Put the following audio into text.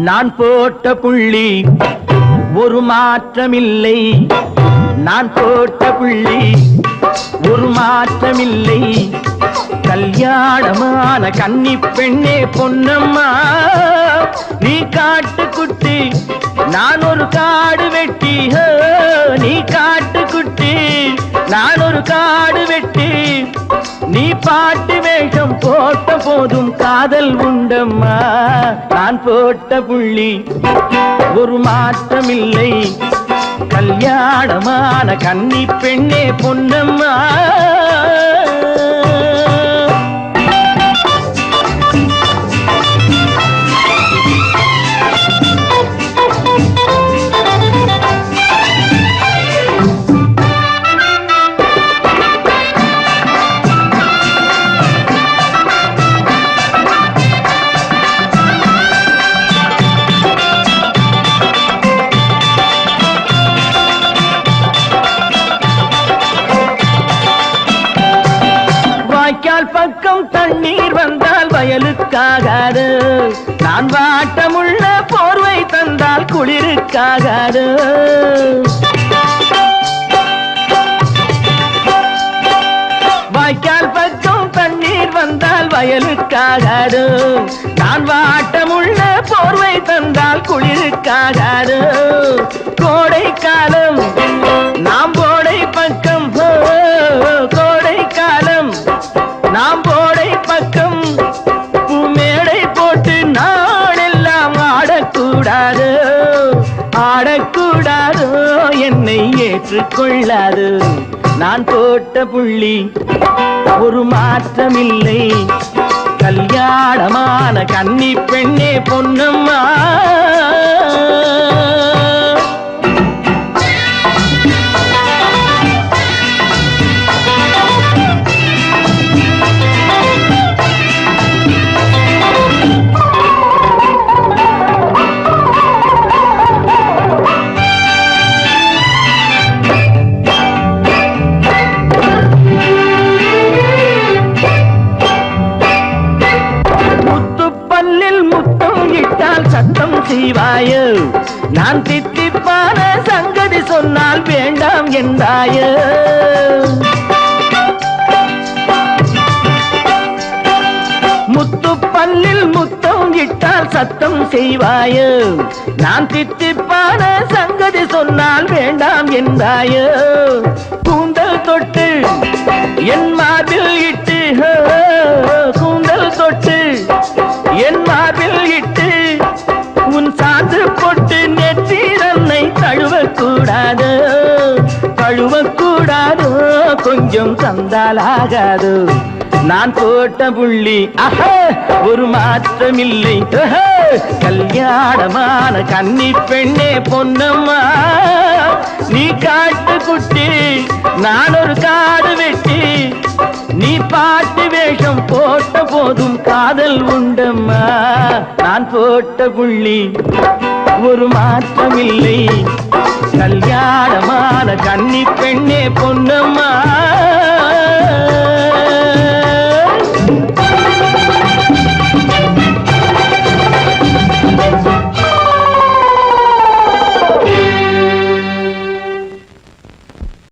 நான் போட்ட புள்ளி ஒரு மாற்றமில்லை, நான் போட்ட புள்ளி ஒரு மாற்றமில்லை. கல்யாணமான கன்னி பெண்ணே பொன்னம்மா, நீ காட்டுக்குட்டி நான் ஒரு காடு வெட்டி. நீ காட்டுக்குட்டி நான் ஒரு காடு வெட்டி. நீ பாட்டு வேஷம் போட்ட போதும் காதல் உண்டம்மா. நான் போட்ட புள்ளி ஒரு மாற்றமில்லை, கல்யாணமான கன்னி பெண்ணே பொன்னம்மா. வாய்க்கால் பக்கம் தண்ணீர் வந்தால் வயலுக்காகாது, நான் வாட்டமுள்ள போர்வை தந்தால் குளிருக்காகாது. வாய்க்கால் பக்கம் தண்ணீர் வந்தால் வயலுக்காகாது, நான் வாட்டமுள்ள போர்வை தந்தால் குளிருக்காகாது. கோடை காலம் நாம் போடை பக்கம், கோடை காலம் நாம் போடை பக்கம். பூமேடை போட்டு நாளெல்லாம் ஆடக்கூடாது, ஆடக்கூடாது, என்னை ஏற்றுக்கொள்ளாது. நான் போட்ட புள்ளி ஒரு மாற்றமில்லை, கல்யாணமான கன்னி பெண்ணே பொன்னம்மா. சத்தம் செய்வாயோ, நான் தித்திப்பான சங்கதி சொன்னால் வேண்டாம் என்றாயோ. முத்து பல்லில் முத்தம் இட்டால் சத்தம் செய்வாயோ, நான் தித்திப்பான சங்கதி சொன்னால் வேண்டாம் என்றாயோ. கூந்தல் தொட்டு என் மார்பில் இட்டு, கூந்தல் தொட்டு என் மார்பில் இட்டு உன் சாந்து போட்டு நெற்றிரன்னை தழுவக்கூடாது, தழுவக்கூடாது, கொஞ்சம் தந்தாலாகாது. நான் போட்ட புள்ளி ஒரு மாற்றமில்லை, கல்யாணமான கன்னி பெண்ணே பொன்னம்மா. நீ காட்டுக்குட்டி நான் ஒரு காடு வெட்டி. நீ பாட்டு வேஷம் போட்ட போதும் காதல் உண்டம்மா. நான் போட்ட புள்ளி ஒரு மாற்றமில்லை, கல்யாணமான கன்னி பெண்ணே பொன்னம்மா.